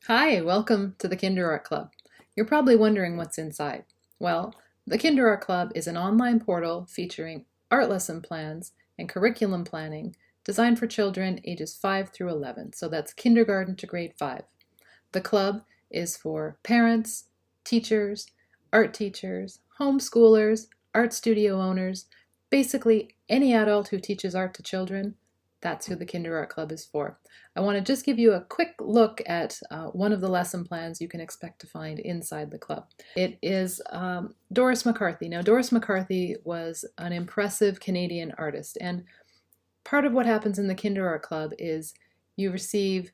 Hi, welcome to the KinderArt Club. You're probably wondering what's inside. Well, the KinderArt Club is an online portal featuring art lesson plans and curriculum planning designed for children ages 5 through 11, so that's kindergarten to grade 5. The club is for parents, teachers, art teachers, homeschoolers, art studio owners, basically any adult who teaches art to children. That's who the KinderArt Club is for. I want to just give you a quick look at one of the lesson plans you can expect to find inside the club. It is Doris Mccarthy. Now, Doris McCarthy was an impressive Canadian artist, and part of what happens in the KinderArt Club is you receive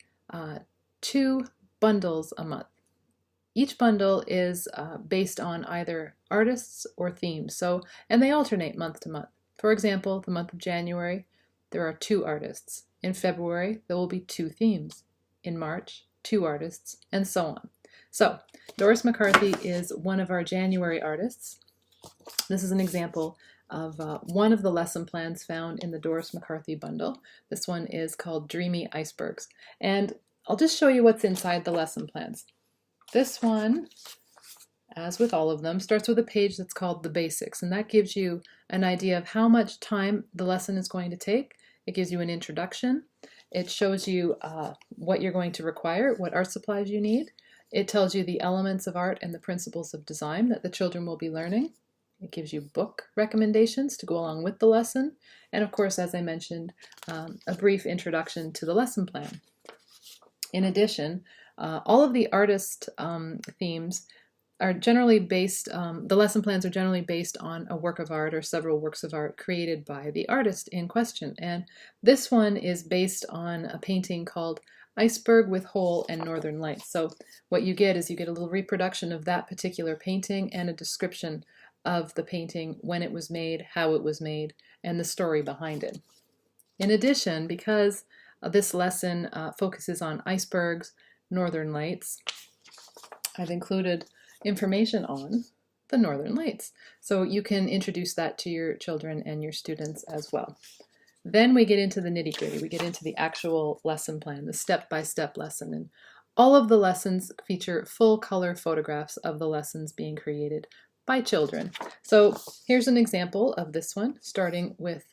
2 bundles a month. Each bundle is based on either artists or themes, and they alternate month to month. For example, the month of January, there are 2 artists. In February, there will be 2 themes. In March, 2 artists, and so on. So, Doris McCarthy is one of our January artists. This is an example of one of the lesson plans found in the Doris McCarthy bundle. This one is called Dreamy Icebergs. And I'll just show you what's inside the lesson plans. This one, as with all of them, starts with a page that's called the basics, and that gives you an idea of how much time the lesson is going to take. It gives you an introduction. It shows you what you're going to require, what art supplies you need. It tells you the elements of art and the principles of design that the children will be learning. It gives you book recommendations to go along with the lesson. And of course, as I mentioned, a brief introduction to the lesson plan. In addition, all of the artist themes are generally based, the lesson plans are generally based on a work of art or several works of art created by the artist in question. And this one is based on a painting called Iceberg with Hole and Northern Lights. So what you get is you get a little reproduction of that particular painting and a description of the painting, when it was made, how it was made, and the story behind it. In addition, because this lesson focuses on icebergs, northern lights, I've included information on the northern lights. So you can introduce that to your children and your students as well. Then we get into the nitty-gritty. We get into the actual lesson plan, the step-by-step lesson. And all of the lessons feature full color photographs of the lessons being created by children. So here's an example of this one, starting with,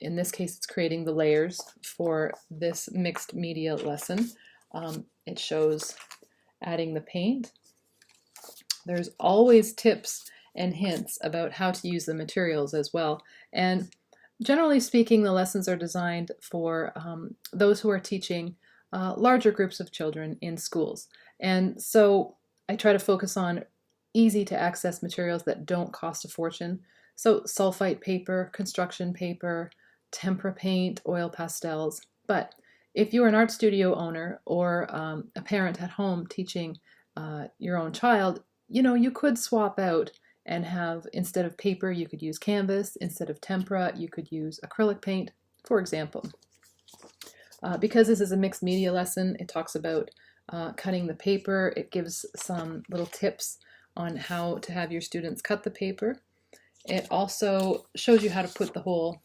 in this case, it's creating the layers for this mixed media lesson. It shows adding the paint. There's always tips and hints about how to use the materials as well. And generally speaking, the lessons are designed for those who are teaching larger groups of children in schools. And so I try to focus on easy to access materials that don't cost a fortune. So sulfite paper, construction paper, tempera paint, oil pastels. But if you're an art studio owner or a parent at home teaching your own child, you could swap out and have, instead of paper, you could use canvas. Instead of tempera, you could use acrylic paint, for example. Because this is a mixed media lesson, it talks about cutting the paper. It gives some little tips on how to have your students cut the paper. It also shows you how to put the whole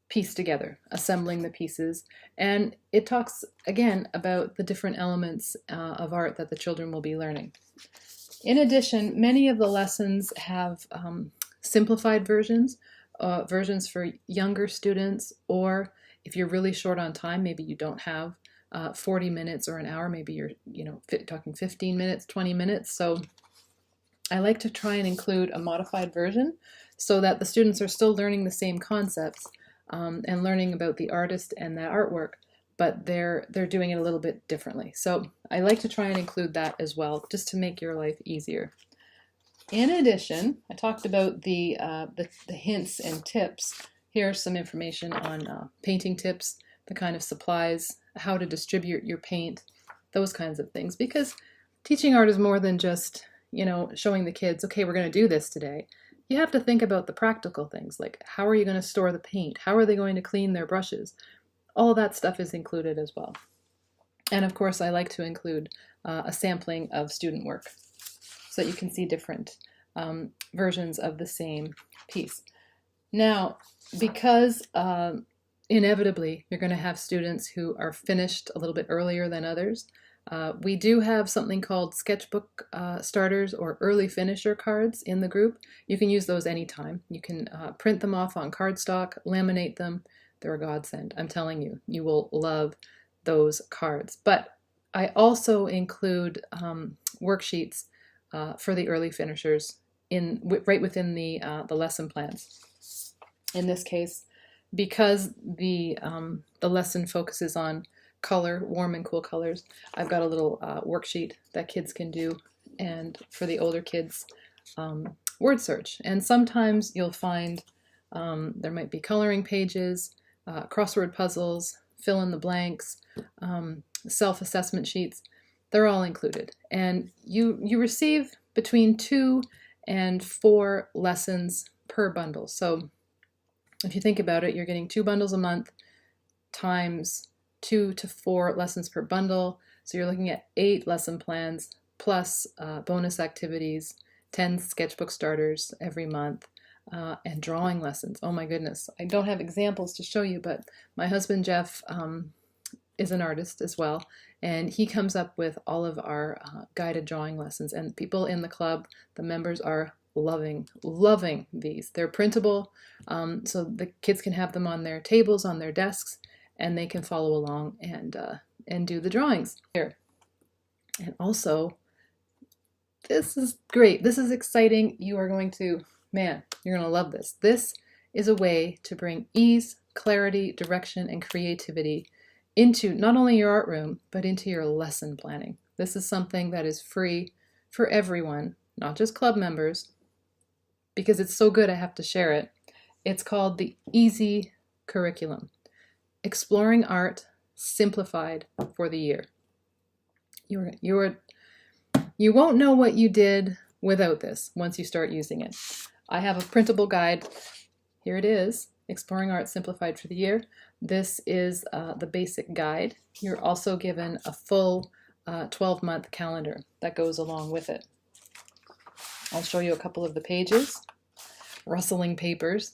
piece together, assembling the pieces. And it talks, again, about the different elements of art that the children will be learning. In addition, many of the lessons have simplified versions, versions for younger students, or if you're really short on time, maybe you don't have 40 minutes or an hour, maybe you're talking 15 minutes, 20 minutes. So I like to try and include a modified version so that the students are still learning the same concepts and learning about the artist and that artwork, but they're doing it a little bit differently. So I like to try and include that as well, just to make your life easier. In addition, I talked about the hints and tips. Here's some information on painting tips, the kind of supplies, how to distribute your paint, those kinds of things. Because teaching art is more than just, showing the kids, okay, we're going to do this today. You have to think about the practical things, like how are you going to store the paint? How are they going to clean their brushes? All that stuff is included as well. And of course, I like to include a sampling of student work so that you can see different versions of the same piece. Now, because inevitably you're going to have students who are finished a little bit earlier than others, We do have something called Sketchbook Starters or Early Finisher cards in the group. You can use those anytime. You can print them off on cardstock, laminate them. They're a godsend. I'm telling you, you will love those cards. But I also include worksheets for the early finishers right within the lesson plans. In this case, because the lesson focuses on color, warm and cool colors, I've got a little worksheet that kids can do, and for the older kids, word search. And sometimes you'll find there might be coloring pages, crossword puzzles, fill in the blanks, self-assessment sheets. They're all included. And you receive between 2 and 4 lessons per bundle. So if you think about it, you're getting 2 bundles a month times 2 to 4 lessons per bundle. So you're looking at 8 lesson plans plus bonus activities, 10 sketchbook starters every month, and drawing lessons. Oh my goodness. I don't have examples to show you, but my husband Jeff is an artist as well, and he comes up with all of our guided drawing lessons, and people in the club, the members, are loving these. They're printable, so the kids can have them on their tables, on their desks, and they can follow along and do the drawings here. And also, this is great. This is exciting. You are going to, man, you're going to love this. This is a way to bring ease, clarity, direction, and creativity into not only your art room, but into your lesson planning. This is something that is free for everyone, not just club members, because it's so good I have to share it. It's called the Easy Curriculum. Exploring Art Simplified for the Year. You won't know what you did without this once you start using it. I have a printable guide. Here it is, Exploring Art Simplified for the Year. This is the basic guide. You're also given a full 12-month calendar that goes along with it. I'll show you a couple of the pages. Rustling papers.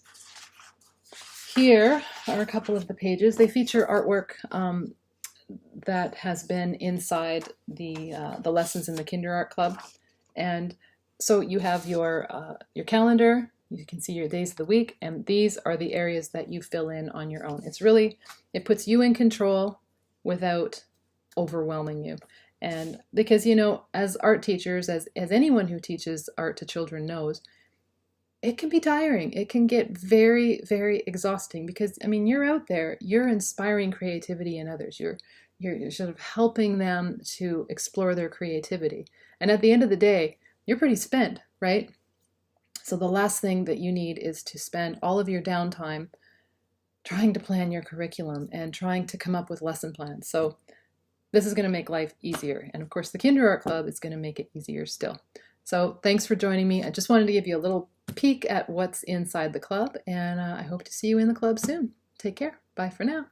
Here are a couple of the pages. They feature artwork that has been inside the lessons in the KinderArt Club. And so you have your calendar. You can see your days of the week, and these are the areas that you fill in on your own. It puts you in control without overwhelming you. And because, as art teachers, as anyone who teaches art to children knows, it can be tiring. It can get very, very exhausting because, you're out there, you're inspiring creativity in others. You're sort of helping them to explore their creativity. And at the end of the day, you're pretty spent, right? So the last thing that you need is to spend all of your downtime trying to plan your curriculum and trying to come up with lesson plans. So this is going to make life easier. And of course, the KinderArt Club is going to make it easier still. So thanks for joining me. I just wanted to give you a little peek at what's inside the club, and I hope to see you in the club soon. Take care. Bye for now.